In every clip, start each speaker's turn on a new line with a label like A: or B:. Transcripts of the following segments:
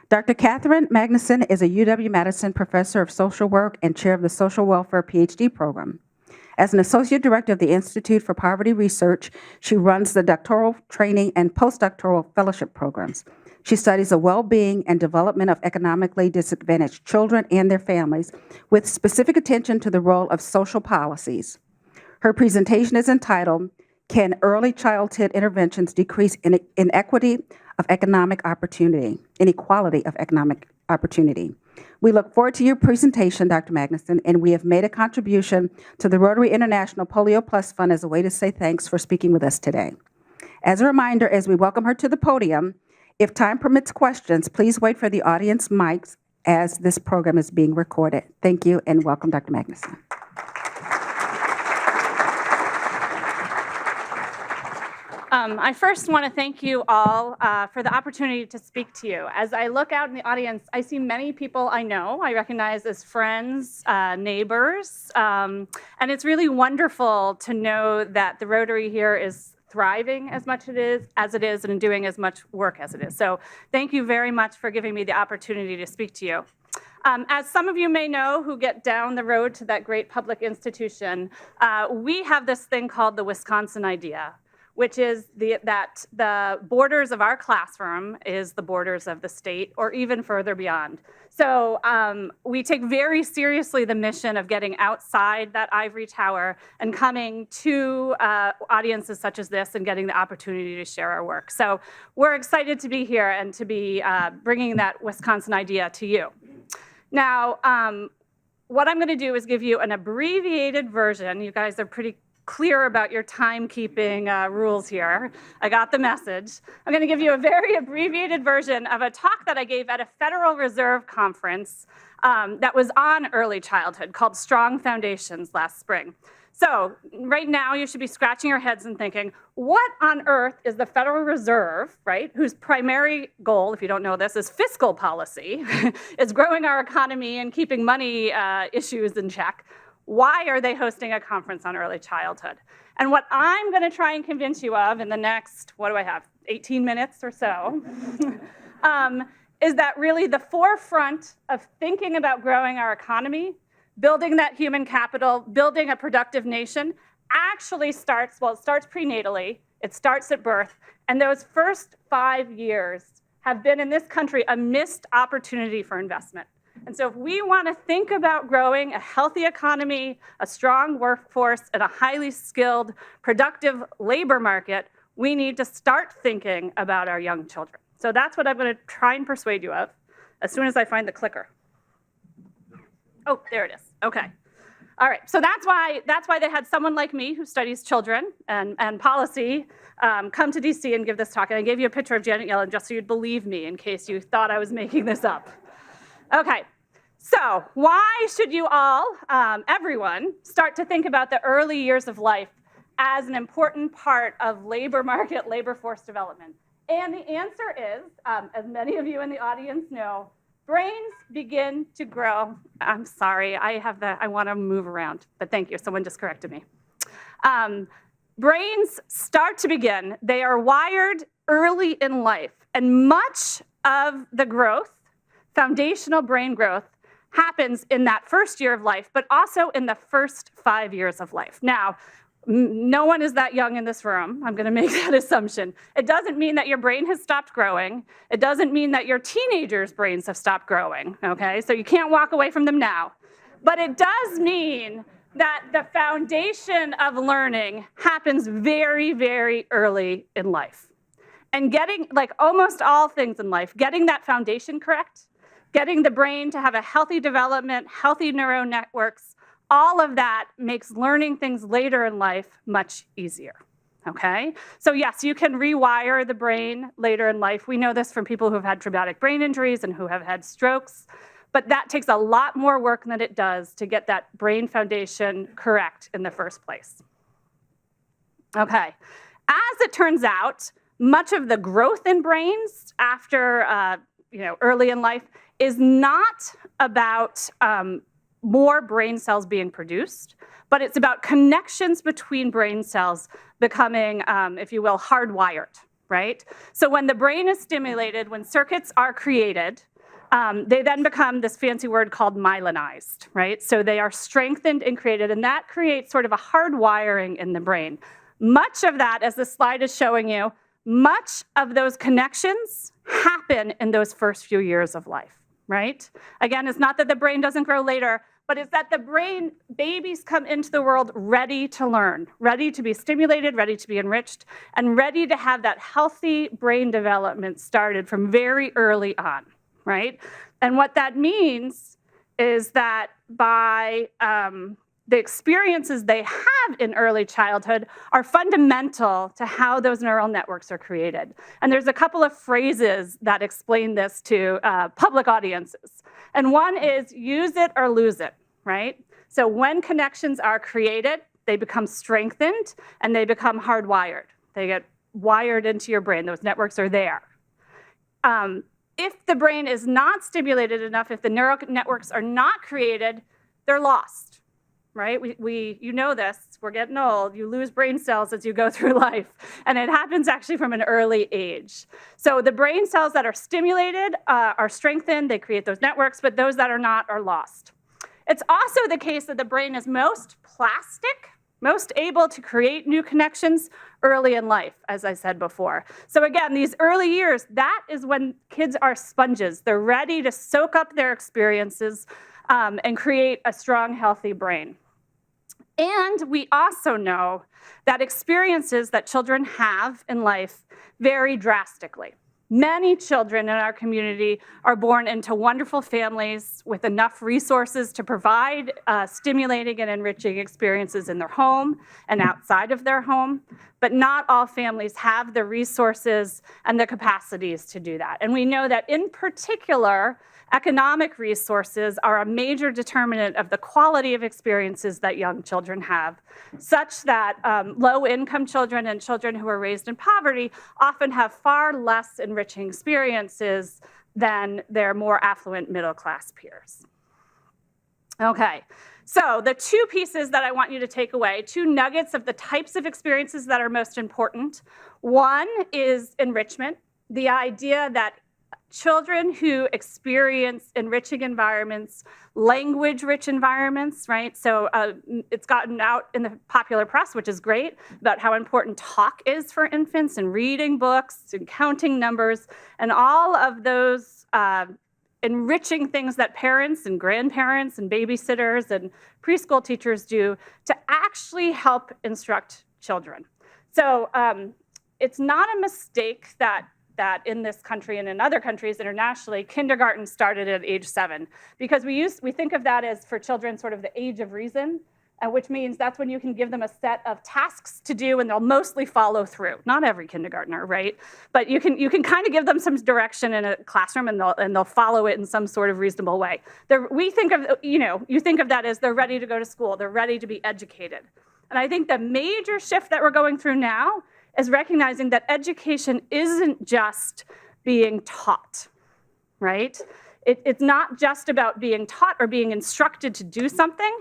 A: Dr. Katherine Magnuson is a UW-Madison professor of social work and chair of the Social Welfare PhD program. As an associate director of the Institute for Poverty Research, she runs the doctoral training and postdoctoral fellowship programs. She studies the well-being and development of economically disadvantaged children and their families, with specific attention to the role of social policies. Her presentation is entitled, "Can Early Childhood Interventions Decrease Inequality of Economic Opportunity?" Inequality of Economic Opportunity. We look forward to your presentation, Dr. Magnuson, and we have made a contribution to the Rotary International Polio Plus Fund as a way to say thanks for speaking with us today. As a reminder, as we welcome her to the podium, if time permits questions, please wait for the audience mics as this program is being recorded. Thank you, and welcome, Dr. Magnuson.
B: I first want to thank you all for the opportunity to speak to you. As I look out in the audience, I see many people I know, I recognize as friends, neighbors, and it's really wonderful to know that the Rotary here is thriving as much as it is and doing as much work as it is. So thank you very much for giving me the opportunity to speak to you. As some of you may know who get down the road to that great public institution, we have this thing called the Wisconsin idea, which is that the borders of our classroom is the borders of the state or even further beyond. So we take very seriously the mission of getting outside that ivory tower and coming to audiences such as this and getting the opportunity to share our work. So we're excited to be here and to be bringing that Wisconsin idea to you. Now, what I'm gonna do is give you an abbreviated version. You guys are pretty clear about your timekeeping rules here. I got the message. I'm going to give you a very abbreviated version of a talk that I gave at a Federal Reserve conference that was on early childhood called Strong Foundations last spring. So right now you should be scratching your heads and thinking, what on earth is the Federal Reserve, right, whose primary goal, if you don't know this, is fiscal policy, is growing our economy and keeping money issues in check. Why are they hosting a conference on early childhood? And what I'm going to try and convince you of in the next, what do I have, 18 minutes or so, is that really the forefront of thinking about growing our economy, building that human capital, building a productive nation, actually starts, well, it starts prenatally, it starts at birth, and those first 5 years have been in this country a missed opportunity for investment. And so if we want to think about growing a healthy economy, a strong workforce, and a highly skilled, productive labor market, we need to start thinking about our young children. So that's what I'm going to try and persuade you of as soon as I find the clicker. Oh, there it is. Okay. All right. So that's why they had someone like me who studies children and policy come to DC and give this talk. And I gave you a picture of Janet Yellen just so you'd believe me in case you thought I was making this up. Okay. So why should you all, everyone, start to think about the early years of life as an important part of labor market, labor force development? And the answer is, as many of you in the audience know, brains begin to grow. I'm sorry, I want to move around, but thank you, someone just corrected me. Brains start to begin. They are wired early in life, and much of the growth, foundational brain growth, happens in that first year of life, but also in the first 5 years of life. Now, no one is that young in this room. I'm going to make that assumption. It doesn't mean that your brain has stopped growing. It doesn't mean that your teenagers' brains have stopped growing, okay? So you can't walk away from them now. But it does mean that the foundation of learning happens very, very early in life. And getting, like almost all things in life, getting that foundation correct, getting the brain to have a healthy development, healthy neural networks, all of that makes learning things later in life much easier, okay? So yes, you can rewire the brain later in life. We know this from people who have had traumatic brain injuries and who have had strokes, but that takes a lot more work than it does to get that brain foundation correct in the first place. Okay, as it turns out, much of the growth in brains after early in life is not about more brain cells being produced, but it's about connections between brain cells becoming, if you will, hardwired, right? So when the brain is stimulated, when circuits are created, They then become this fancy word called myelinized, right? So they are strengthened and created, and that creates sort of a hard wiring in the brain. Much of that, as the slide is showing you, much of those connections happen in those first few years of life, right? Again, it's not that the brain doesn't grow later, but it's that the brain, babies come into the world ready to learn, ready to be stimulated, ready to be enriched, and ready to have that healthy brain development started from very early on, right? And what that means is that by the experiences they have in early childhood are fundamental to how those neural networks are created. And there's a couple of phrases that explain this to public audiences. And one is use it or lose it, right? So when connections are created, they become strengthened and they become hardwired. They get wired into your brain. Those networks are there. If the brain is not stimulated enough, if the neural networks are not created, they're lost, right? You know this, we're getting old. You lose brain cells as you go through life. And it happens actually from an early age. So the brain cells that are stimulated are strengthened, they create those networks, but those that are not are lost. It's also the case that the brain is most plastic, most able to create new connections early in life, as I said before. So again, these early years, that is when kids are sponges. They're ready to soak up their experiences and create a strong, healthy brain. And we also know that experiences that children have in life vary drastically. Many children in our community are born into wonderful families with enough resources to provide stimulating and enriching experiences in their home and outside of their home, but not all families have the resources and the capacities to do that. And we know that in particular, economic resources are a major determinant of the quality of experiences that young children have, such that low-income children and children who are raised in poverty often have far less enriching experiences than their more affluent middle-class peers. Okay, so the two pieces that I want you to take away, two nuggets of the types of experiences that are most important. One is enrichment, the idea that children who experience enriching environments, language-rich environments, right? So it's gotten out in the popular press, which is great, about how important talk is for infants and reading books and counting numbers and all of those enriching things that parents and grandparents and babysitters and preschool teachers do to actually help instruct children. So it's not a mistake that in this country and in other countries internationally, kindergarten started at age 7, because we think of that as for children sort of the age of reason, which means that's when you can give them a set of tasks to do and they'll mostly follow through. Not every kindergartner, right? But you can kind of give them some direction in a classroom and they'll follow it in some sort of reasonable way. We think of, you think of that as they're ready to go to school, they're ready to be educated. And I think the major shift that we're going through now is recognizing that education isn't just being taught, right? It's not just about being taught or being instructed to do something.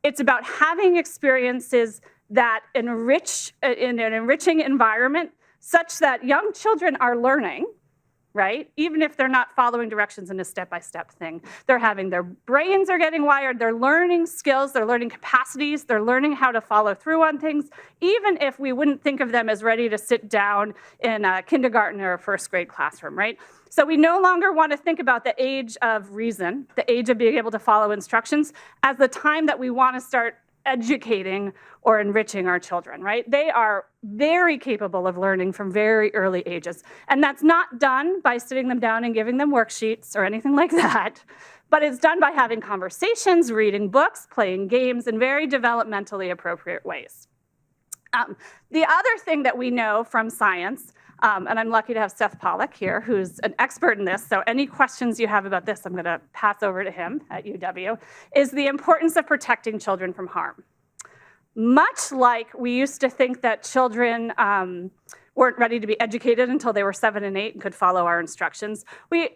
B: It's about having experiences that enrich in an enriching environment such that young children are learning, right? Even if they're not following directions in a step-by-step thing. They're having their brains are getting wired, they're learning skills, they're learning capacities, they're learning how to follow through on things, even if we wouldn't think of them as ready to sit down in a kindergarten or a first grade classroom, right? So we no longer want to think about the age of reason, the age of being able to follow instructions, as the time that we want to start educating or enriching our children, right? They are very capable of learning from very early ages. And that's not done by sitting them down and giving them worksheets or anything like that, but it's done by having conversations, reading books, playing games in very developmentally appropriate ways. The other thing that we know from science, and I'm lucky to have Seth Pollack here, who's an expert in this, so any questions you have about this, I'm gonna pass over to him at UW, is the importance of protecting children from harm. Much like we used to think that children weren't ready to be educated until they were 7 and 8 and could follow our instructions, we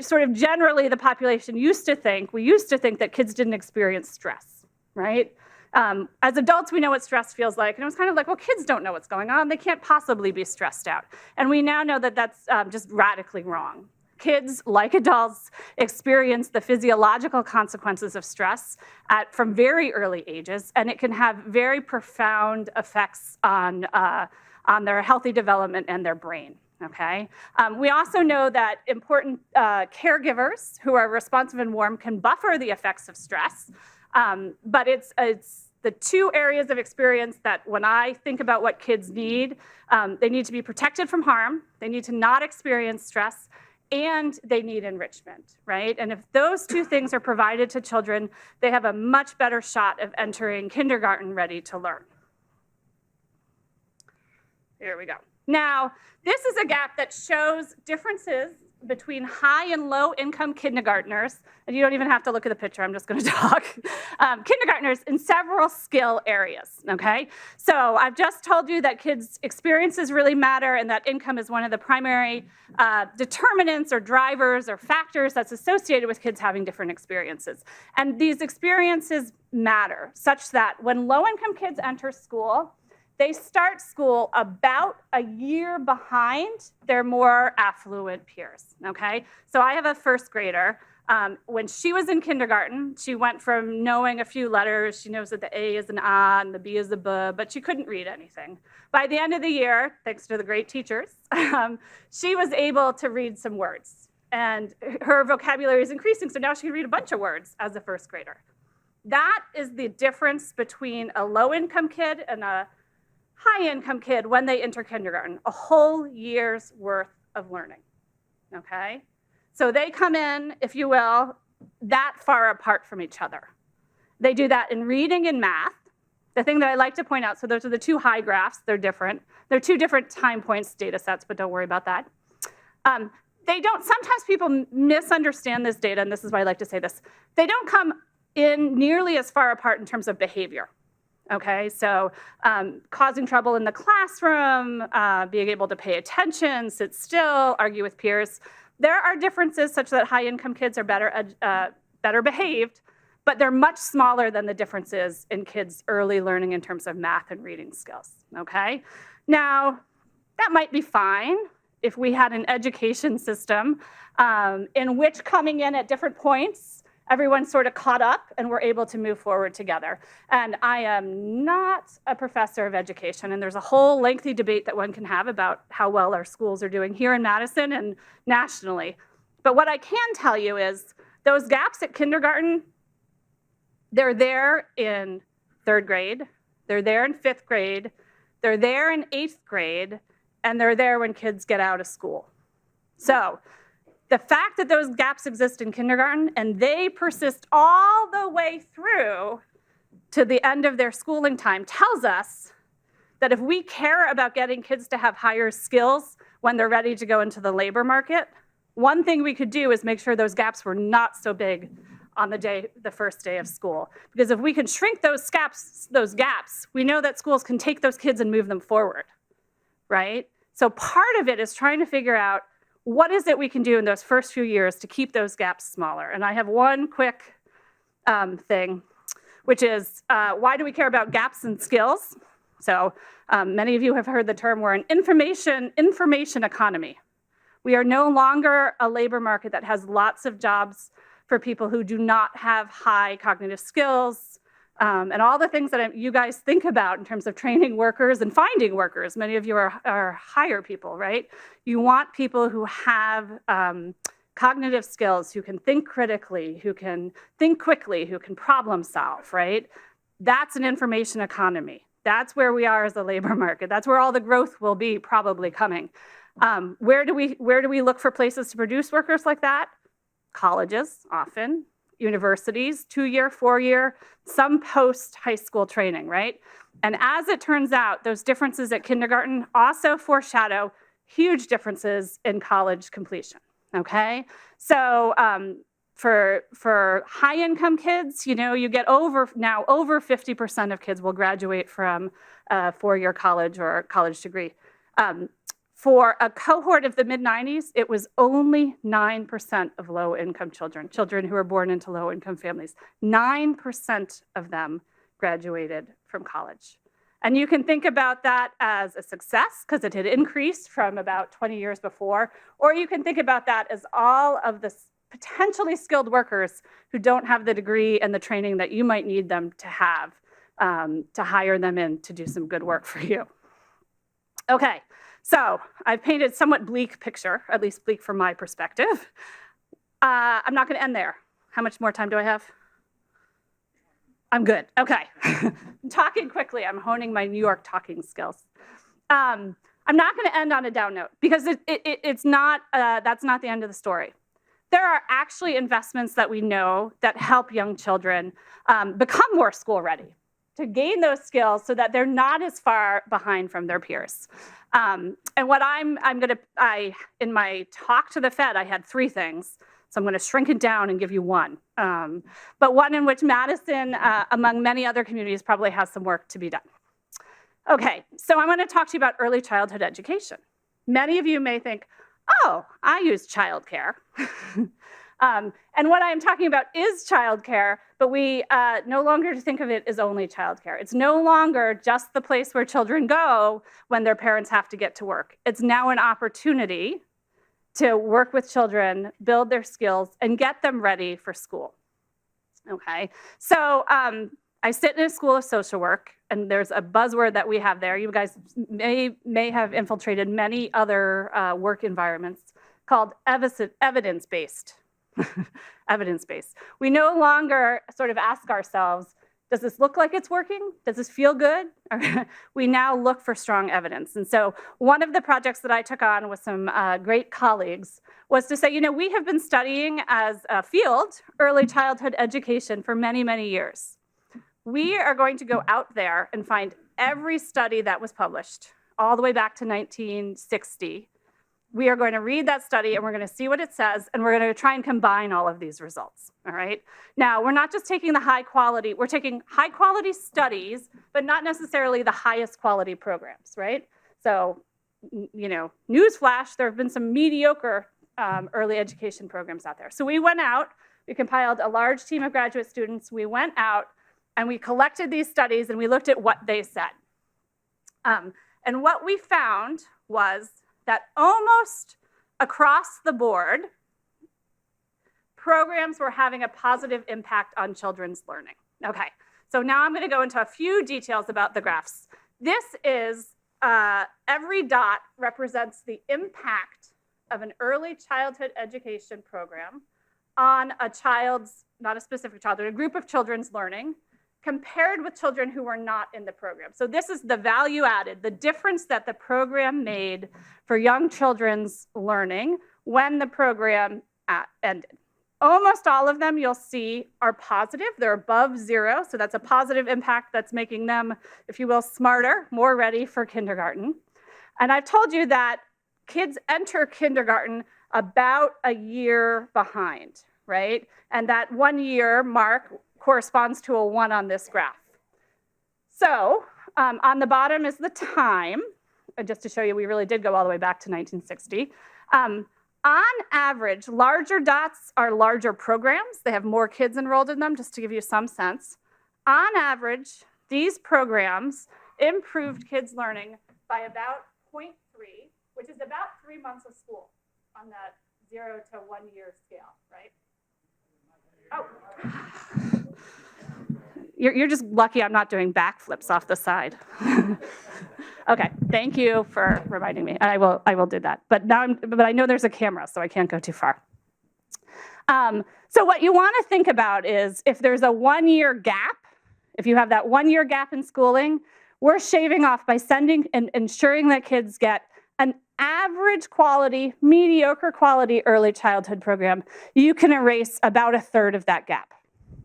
B: sort of generally the population used to think that kids didn't experience stress, right? As adults, we know what stress feels like. And it was kind of like, well, kids don't know what's going on. They can't possibly be stressed out. And we now know that that's just radically wrong. Kids, like adults, experience the physiological consequences of stress from very early ages, and it can have very profound effects on their healthy development and their brain. Okay. We also know that important caregivers who are responsive and warm can buffer the effects of stress, but it's the two areas of experience that when I think about what kids need, they need to be protected from harm, they need to not experience stress, and they need enrichment, right? And if those two things are provided to children, they have a much better shot of entering kindergarten ready to learn. Here we go. Now, this is a gap that shows differences between high and low income kindergartners, and you don't even have to look at the picture, I'm just gonna talk. Kindergartners in several skill areas, okay? So I've just told you that kids' experiences really matter and that income is one of the primary determinants or drivers or factors that's associated with kids having different experiences. And these experiences matter such that when low income kids enter school, they start school about a year behind their more affluent peers, okay? So I have a first grader. When she was in kindergarten, she went from knowing a few letters, she knows that the A is an A and the B is a B, but she couldn't read anything. By the end of the year, thanks to the great teachers, she was able to read some words. And her vocabulary is increasing, so now she can read a bunch of words as a first grader. That is the difference between a low-income kid and a high-income kid when they enter kindergarten, a whole year's worth of learning, okay? So they come in, if you will, that far apart from each other. They do that in reading and math. The thing that I like to point out, so those are the two high graphs, they're different. They're two different time points data sets, but don't worry about that. Sometimes people misunderstand this data, and this is why I like to say this. They don't come in nearly as far apart in terms of behavior. Okay, so causing trouble in the classroom, being able to pay attention, sit still, argue with peers. There are differences such that high-income kids are better behaved, but they're much smaller than the differences in kids' early learning in terms of math and reading skills, okay? Now, that might be fine if we had an education system in which coming in at different points, everyone sort of caught up and we're able to move forward together. And I am not a professor of education, and there's a whole lengthy debate that one can have about how well our schools are doing here in Madison and nationally. But what I can tell you is those gaps at kindergarten, they're there in 3rd grade, they're there in 5th grade, they're there in 8th grade, and they're there when kids get out of school. So the fact that those gaps exist in kindergarten and they persist all the way through to the end of their schooling time tells us that if we care about getting kids to have higher skills when they're ready to go into the labor market, one thing we could do is make sure those gaps were not so big on the first day of school. Because if we can shrink those gaps, we know that schools can take those kids and move them forward, right? So part of it is trying to figure out what is it we can do in those first few years to keep those gaps smaller? And I have one quick thing, which is why do we care about gaps in skills? So many of you have heard the term, we're an information economy. We are no longer a labor market that has lots of jobs for people who do not have high cognitive skills, and all the things that you guys think about in terms of training workers and finding workers. Many of you are hire people, right? You want people who have cognitive skills, who can think critically, who can think quickly, who can problem solve, right? That's an information economy. That's where we are as a labor market. That's where all the growth will be probably coming. Where do we look for places to produce workers like that? Colleges, often. Universities, 2-year, 4-year, some post-high school training, right? And as it turns out, those differences at kindergarten also foreshadow huge differences in college completion, okay? So for high-income kids, you get over 50% of kids will graduate from a 4-year college or college degree. For a cohort of the mid-90s, it was only 9% of low-income children who were born into low-income families. 9% of them graduated from college. And you can think about that as a success because it had increased from about 20 years before, or you can think about that as all of the potentially skilled workers who don't have the degree and the training that you might need them to have to hire them in to do some good work for you. Okay, so I've painted a somewhat bleak picture, at least bleak from my perspective. I'm not going to end there. How much more time do I have? I'm good. Okay. I'm talking quickly. I'm honing my New York talking skills. I'm not going to end on a down note because it's not. That's not the end of the story. There are actually investments that we know that help young children become more school ready, to gain those skills so that they're not as far behind from their peers. And what in my talk to the Fed, I had 3 things. So I'm going to shrink it down and give you one. But one in which Madison, among many other communities, probably has some work to be done. Okay, so I'm going to talk to you about early childhood education. Many of you may think, oh, I use childcare. And what I'm talking about is childcare, but we no longer think of it as only childcare. It's no longer just the place where children go when their parents have to get to work. It's now an opportunity to work with children, build their skills, and get them ready for school. Okay, so I sit in a school of social work, and there's a buzzword that we have there. You guys may have infiltrated many other work environments called evidence-based. Evidence-based. We no longer sort of ask ourselves, does this look like it's working? Does this feel good? We now look for strong evidence. And so one of the projects that I took on with some great colleagues was to say, you know, we have been studying as a field early childhood education for many, many years. We are going to go out there and find every study that was published all the way back to 1960. We are going to read that study and we're going to see what it says, and we're going to try and combine all of these results, all right? Now, we're not just taking the high quality, we're taking high quality studies, but not necessarily the highest quality programs, right? So, you know, newsflash, there have been some mediocre early education programs out there. So we went out, we compiled a large team of graduate students, we went out and we collected these studies and we looked at what they said. And what we found was that almost across the board, programs were having a positive impact on children's learning. Okay, so now I'm gonna go into a few details about the graphs. This is, every dot represents the impact of an early childhood education program on a child's, not a specific child, but a group of children's learning, compared with children who were not in the program. So this is the value added, the difference that the program made for young children's learning when the program ended. Almost all of them, you'll see, are positive. They're above 0, so that's a positive impact that's making them, if you will, smarter, more ready for kindergarten. And I've told you that kids enter kindergarten about a year behind, right? And that 1 year mark corresponds to a 1 on this graph. So on the bottom is the time, just to show you we really did go all the way back to 1960. On average, larger dots are larger programs. They have more kids enrolled in them, just to give you some sense. On average, these programs improved kids' learning by about 0.3, which is about 3 months of school on that 0 to 1 year scale, right? Oh. You're just lucky I'm not doing backflips off the side. Okay, thank you for reminding me. I will do that. But I know there's a camera, so I can't go too far. So what you want to think about is if there's a 1 year gap, if you have that 1 year gap in schooling, we're shaving off by sending and ensuring that kids get an average quality, mediocre quality early childhood program. You can erase about 1/3 of that gap.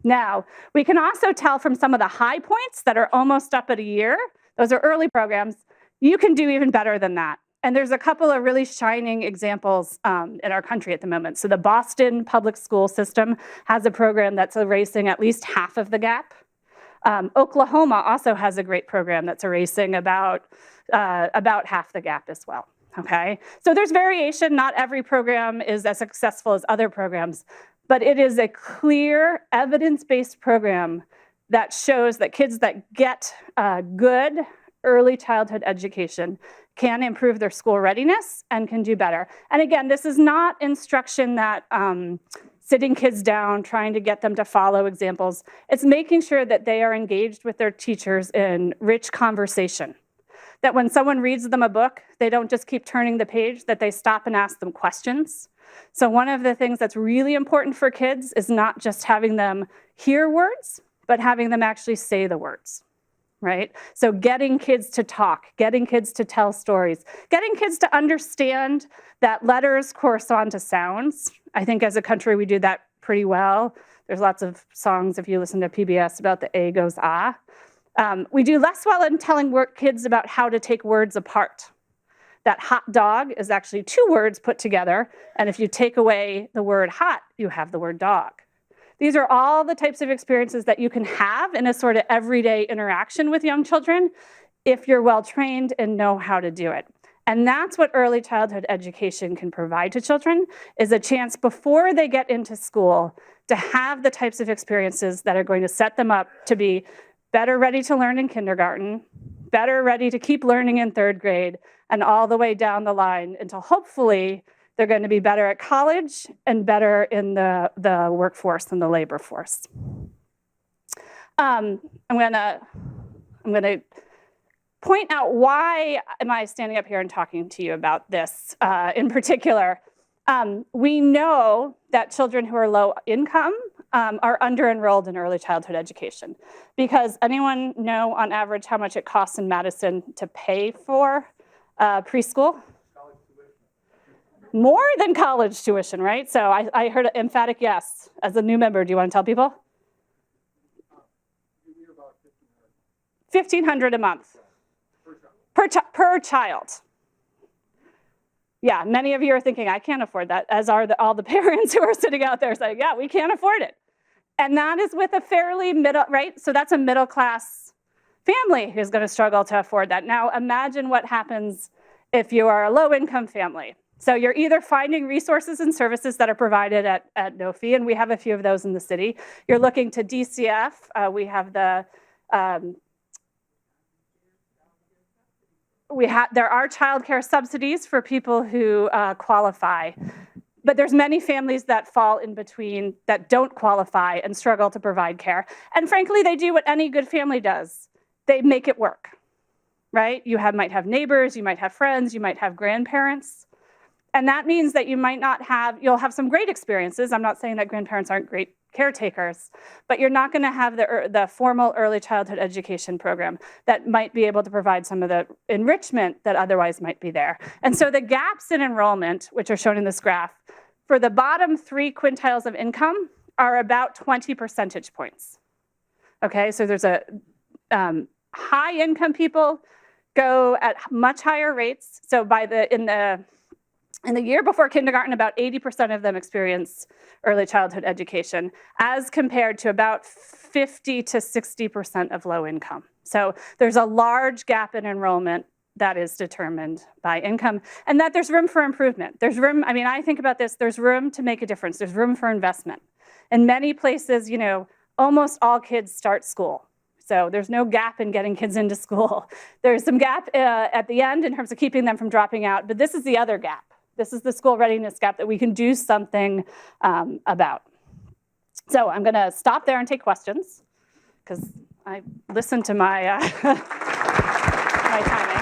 B: Now, we can also tell from some of the high points that are almost up at a year, those are early programs, you can do even better than that. And there's a couple of really shining examples in our country at the moment. So the Boston public school system has a program that's erasing at least half of the gap. Oklahoma also has a great program that's erasing about half the gap as well. Okay, so there's variation. Not every program is as successful as other programs, but it is a clear evidence-based program that shows that kids that get good early childhood education can improve their school readiness and can do better. And again, this is not instruction that sitting kids down, trying to get them to follow examples. It's making sure that they are engaged with their teachers in rich conversation. That when someone reads them a book, they don't just keep turning the page, that they stop and ask them questions. So one of the things that's really important for kids is not just having them hear words, but having them actually say the words, right? So getting kids to talk, getting kids to tell stories, getting kids to understand that letters correspond to sounds. I think as a country, we do that pretty well. There's lots of songs, if you listen to PBS, about the A goes ah. We do less well in telling kids about how to take words apart. That hot dog is actually two words put together, and if you take away the word hot, you have the word dog. These are all the types of experiences that you can have in a sort of everyday interaction with young children if you're well trained and know how to do it. And that's what early childhood education can provide to children, is a chance before they get into school to have the types of experiences that are going to set them up to be better ready to learn in kindergarten, better ready to keep learning in third grade, and all the way down the line until hopefully they're going to be better at college and better in the workforce and the labor force. I'm going to point out why am I standing up here and talking to you about this in particular. We know that children who are low income are under-enrolled in early childhood education, because anyone know on average how much it costs in Madison to pay for preschool? More than college tuition, right? So I heard an emphatic yes. As a new member, do you want to tell people? $1,500 a month. Per child. Yeah, many of you are thinking, I can't afford that, as are all the parents who are sitting out there saying, yeah, we can't afford it. And that is with a fairly middle, right? So that's a middle class family who's going to struggle to afford that. Now imagine what happens if you are a low income family. So you're either finding resources and services that are provided at no fee, and we have a few of those in the city. You're looking to DCF. We have the, there are childcare subsidies for people who qualify. But there's many families that fall in between that don't qualify and struggle to provide care. And frankly, they do what any good family does. They make it work, right? You might have neighbors, you might have friends, you might have grandparents. And that means that you'll have some great experiences. I'm not saying that grandparents aren't great caretakers, but you're not going to have the formal early childhood education program that might be able to provide some of the enrichment that otherwise might be there. And so the gaps in enrollment, which are shown in this graph, for the bottom 3 quintiles of income are about 20 percentage points. Okay, so there's a high income people go at much higher rates. So in the year before kindergarten, about 80% of them experience early childhood education, as compared to about 50 to 60% of low income. So there's a large gap in enrollment that is determined by income, and that there's room for improvement. There's room, I think about this, there's room to make a difference. There's room for investment. In many places, almost all kids start school. So there's no gap in getting kids into school. There's some gap at the end in terms of keeping them from dropping out, but this is the other gap. This is the school readiness gap that we can do something about. So I'm going to stop there and take questions, because I listened to my, my timing.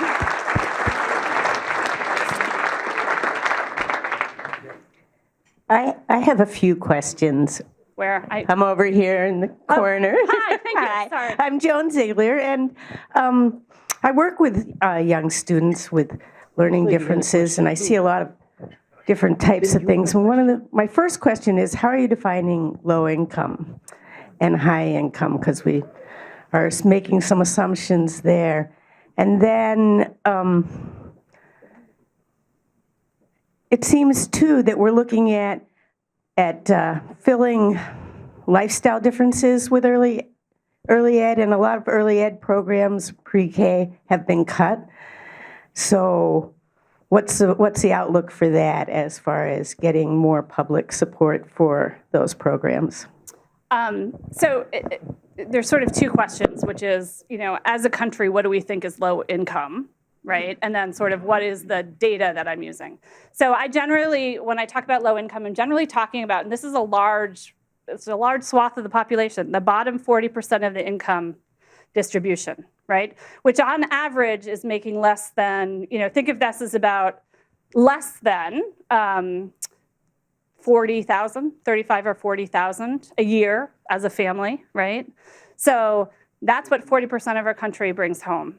C: I have a few questions. I'm over here in the corner.
B: Hi, thank you.
C: Hi.
B: Sorry.
C: I'm Joan Ziegler, and I work with young students with learning differences, and I see a lot of different types of things. And my first question is, how are you defining low income and high income? Because we are making some assumptions there. And then it seems too that we're looking at filling lifestyle differences with early ed, and a lot of early ed programs, pre-K, have been cut. So what's the outlook for that as far as getting more public support for those programs?
B: there's sort of two questions, which is, as a country, what do we think is low income, right? And then sort of what is the data that I'm using? So I generally, when I talk about low income, I'm generally talking about, and this is a large swath of the population, the bottom 40% of the income distribution, right? Which on average is making less than, think of this as about less than 40,000, 35 or 40,000 a year as a family, right? So that's what 40% of our country brings home.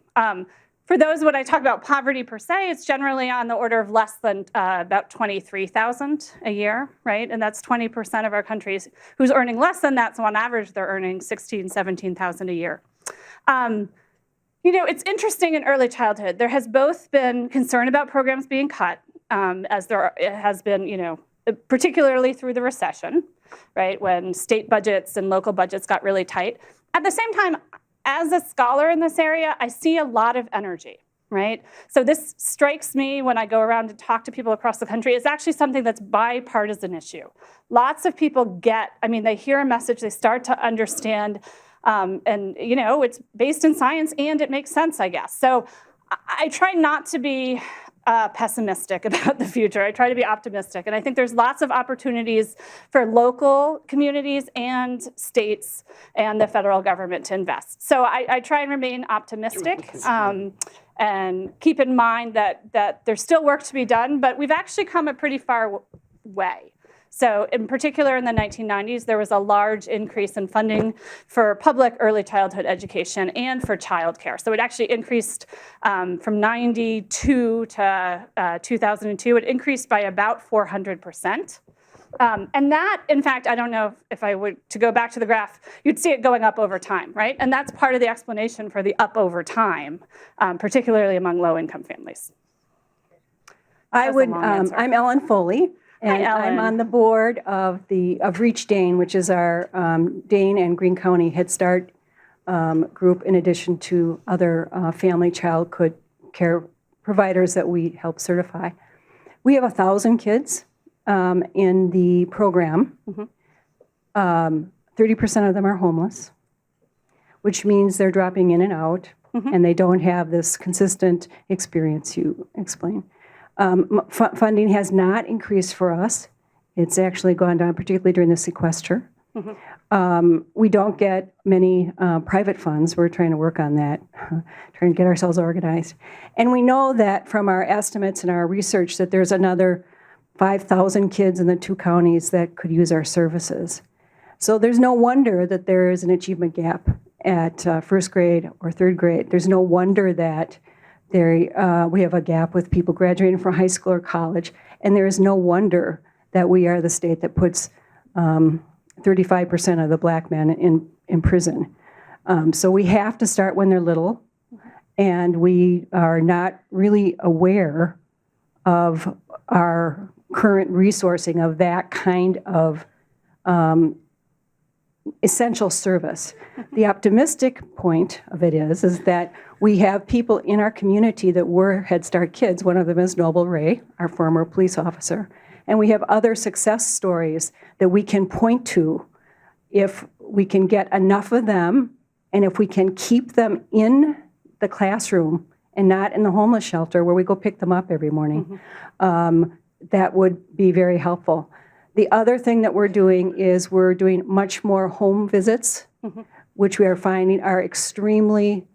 B: For those, when I talk about poverty per se, it's generally on the order of less than about 23,000 a year, right? And that's 20% of our country who's earning less than that. So on average, they're earning 16,000, 17,000 a year. It's interesting in early childhood. There has both been concern about programs being cut, as there has been, particularly through the recession, right? When state budgets and local budgets got really tight. At the same time, as a scholar in this area, I see a lot of energy, right? So this strikes me when I go around and talk to people across the country. It's actually something that's bipartisan issue. Lots of people they hear a message, they start to understand, and it's based in science and it makes sense, I guess. So I try not to be pessimistic about the future. I try to be optimistic. And I think there's lots of opportunities for local communities and states and the federal government to invest. So I try and remain optimistic and keep in mind that there's still work to be done, but we've actually come a pretty far way. So in particular, in the 1990s, there was a large increase in funding for public early childhood education and for childcare. So it actually increased from 92 to 2002. It increased by about 400%. And that, in fact, I don't know if I were to go back to the graph, you'd see it going up over time, right? And that's part of the explanation for the up over time, particularly among low-income families.
D: I'm Ellen Foley. And
B: Hi, Ellen.
D: I'm on the board of Reach Dane, which is our Dane and Greene County Head Start group, in addition to other family child care providers that we help certify. We have 1,000 kids in the program. 30% of them are homeless, which means they're dropping in and out, and they don't have this consistent experience you explained. Funding has not increased for us. It's actually gone down, particularly during the sequester. We don't get many private funds. We're trying to work on that, trying to get ourselves organized. And we know that from our estimates and our research that there's another 5,000 kids in the 2 counties that could use our services. So there's no wonder that there is an achievement gap at first grade or third grade. There's no wonder that we have a gap with people graduating from high school or college, and there is no wonder that we are the state that puts 35% of the black men in prison. So we have to start when they're little, and we are not really aware of our current resourcing of that kind of essential service. The optimistic point of it is that we have people in our community that were Head Start kids. One of them is Noble Ray, our former police officer. And we have other success stories that we can point to if we can get enough of them, and if we can keep them in the classroom and not in the homeless shelter where we go pick them up every morning. That would be very helpful. The other thing that we're doing is we're doing much more home visits, which we are finding are extremely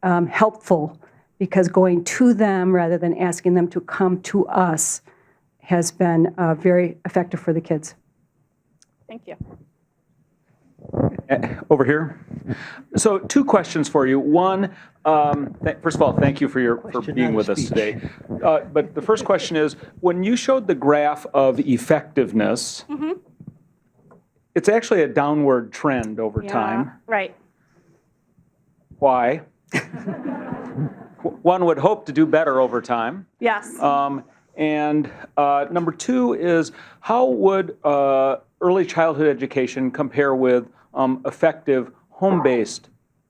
D: helpful, because going to them rather than asking them to come to us has been very effective for the kids.
B: Thank you.
E: Over here. So 2 questions for you. One, first of all, thank you for being with us today. But the first question is, when you showed the graph of effectiveness, it's actually a downward trend over time.
B: Right.
E: Why? One would hope to do better over time.
B: Yes.
E: And number 2 is, how would early childhood education compare with effective home-based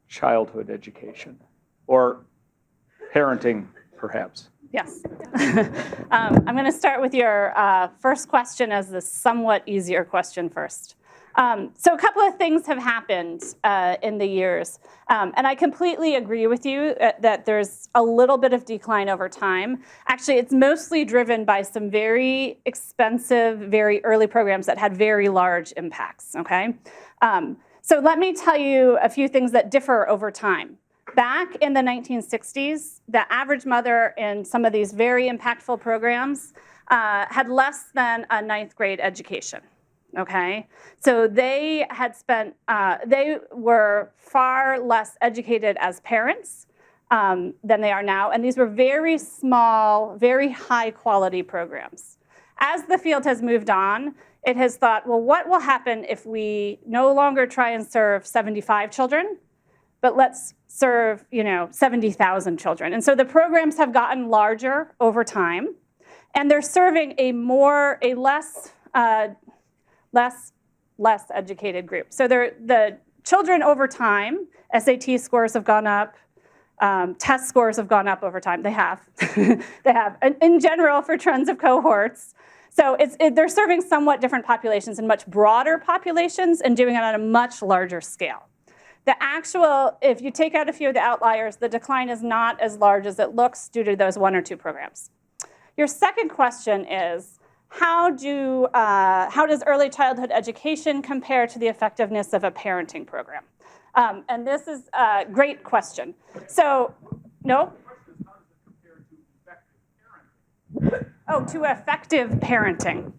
E: childhood education, or parenting, perhaps?
B: Yes. I'm going to start with your first question as the somewhat easier question first. So a couple of things have happened in the years. And I completely agree with you that there's a little bit of decline over time. Actually, it's mostly driven by some very expensive, very early programs that had very large impacts, okay? So let me tell you a few things that differ over time. Back in the 1960s, the average mother in some of these very impactful programs had less than a 9th grade education. Okay, so they had spent, they were far less educated as parents than they are now, and these were very small, very high quality programs. As the field has moved on, it has thought, well, what will happen if we no longer try and serve 75 children, but let's serve, 70,000 children. And so the programs have gotten larger over time, and they're serving a less educated group. So the children over time, SAT scores have gone up, test scores have gone up over time. They have. They have, in general, for trends of cohorts. So they're serving somewhat different populations and much broader populations and doing it on a much larger scale. If you take out a few of the outliers, the decline is not as large as it looks due to those 1 or 2 programs. Your second question is, how does early childhood education compare to the effectiveness of a parenting program? And this is a great question. So, no? Oh, to effective parenting.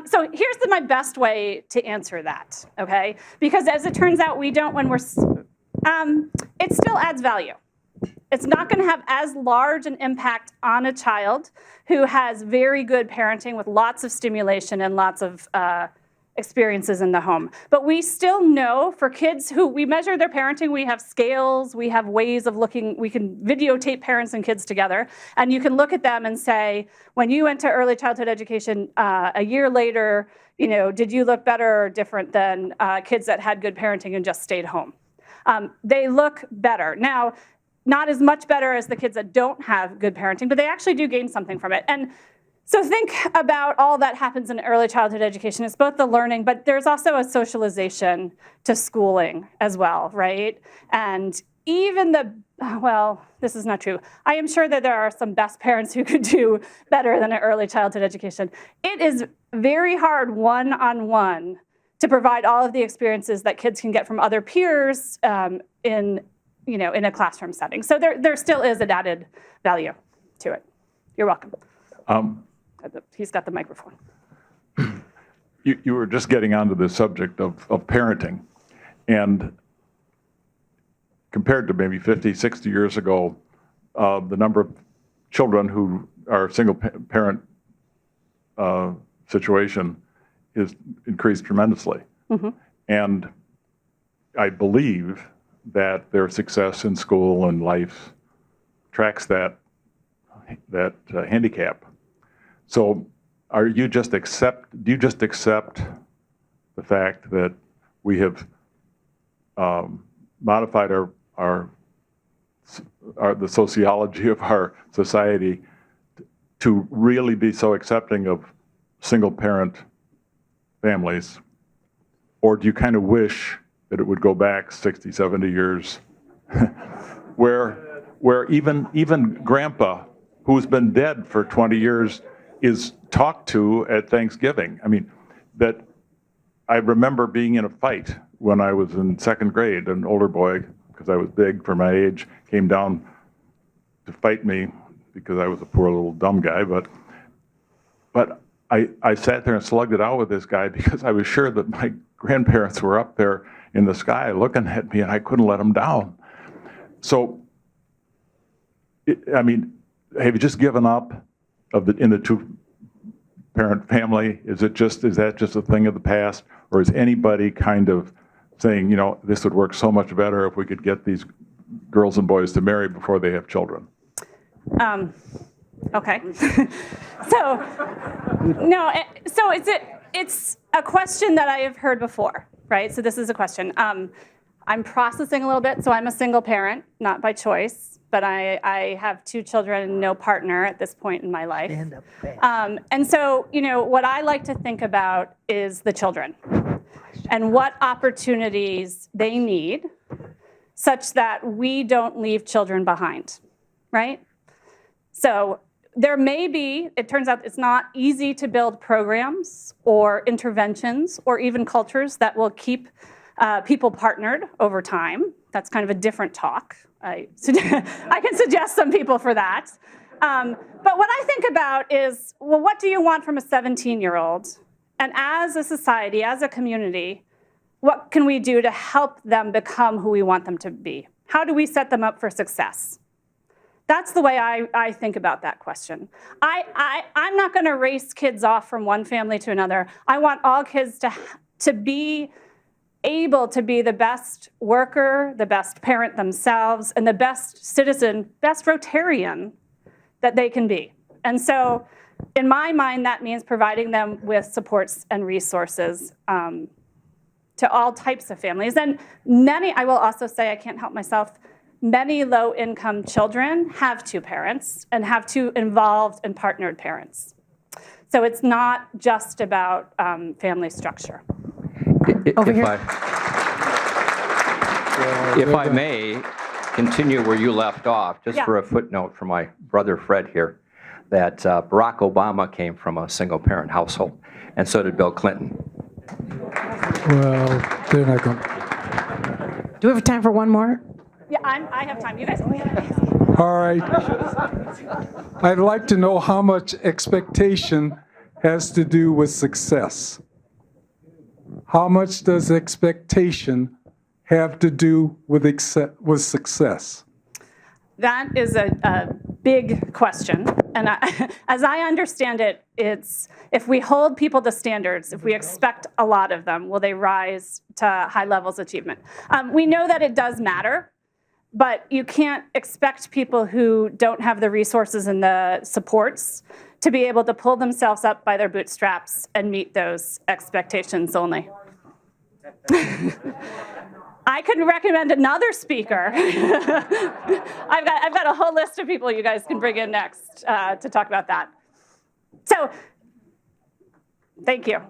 B: So here's my best way to answer that, okay? Because as it turns out, we don't when we're, it still adds value. It's not going to have as large an impact on a child who has very good parenting with lots of stimulation and lots of experiences in the home. But we still know for kids who we measure their parenting, we have scales, we have ways of looking, we can videotape parents and kids together, and you can look at them and say, when you went to early childhood education a year later, did you look better or different than kids that had good parenting and just stayed home? They look better. Now, not as much better as the kids that don't have good parenting, but they actually do gain something from it. And so think about all that happens in early childhood education. It's both the learning, but there's also a socialization to schooling as well, right? And even well, this is not true. I am sure that there are some best parents who could do better than an early childhood education. It is very hard one-on-one to provide all of the experiences that kids can get from other peers in a classroom setting. So there still is an added value to it. You're welcome. He's got the microphone.
F: You were just getting onto the subject of parenting. And compared to maybe 50, 60 years ago, the number of children who are single parent situation is increased tremendously. Mm-hmm. And I believe that their success in school and life tracks that handicap. So do you just accept the fact that we have modified the sociology of our society to really be so accepting of single parent families? Or do you kind of wish that it would go back 60, 70 years where even grandpa, who's been dead for 20 years, is talked to at Thanksgiving? I mean, that I remember being in a fight when I was in 2nd grade. An older boy, because I was big for my age, came down to fight me because I was a poor little dumb guy. But I sat there and slugged it out with this guy because I was sure that my grandparents were up there in the sky looking at me, and I couldn't let them down. So, have you just given up in the 2-parent family? Is that just a thing of the past, or is anybody kind of saying, this would work so much better if we could get these girls and boys to marry before they have children?
B: Okay. It's a question that I have heard before, right? So this is a question. I'm processing a little bit, so I'm a single parent, not by choice, but I have 2 children and no partner at this point in my life. And so, what I like to think about is the children and what opportunities they need such that we don't leave children behind, right? So there may be, it turns out it's not easy to build programs or interventions or even cultures that will keep people partnered over time. That's kind of a different talk. I can suggest some people for that. But what I think about is, well, what do you want from a 17-year-old? And as a society, as a community, what can we do to help them become who we want them to be? How do we set them up for success? That's the way I think about that question. I'm not going to race kids off from one family to another. I want all kids to be able to be the best worker, the best parent themselves, and the best citizen, best Rotarian that they can be. And so in my mind, that means providing them with supports and resources to all types of families. And many, I will also say, I can't help myself, many low-income children have 2 parents and have 2 involved and partnered parents. So it's not just about family structure.
G: Over here. If I may continue where you left off, just for a footnote from my brother Fred here, that Barack Obama came from a single-parent household, and so did Bill Clinton.
H: Well, they're not going.
C: Do we have time for one more?
B: Yeah, I have time. You guys.
H: All right. I'd like to know how much expectation has to do with success. How much does expectation have to do with success?
B: That is a big question. And as I understand it, it's if we hold people to standards, if we expect a lot of them, will they rise to high levels of achievement? We know that it does matter, but you can't expect people who don't have the resources and the supports to be able to pull themselves up by their bootstraps and meet those expectations only. I could recommend another speaker. I've got a whole list of people you guys can bring in next to talk about that. So, thank you.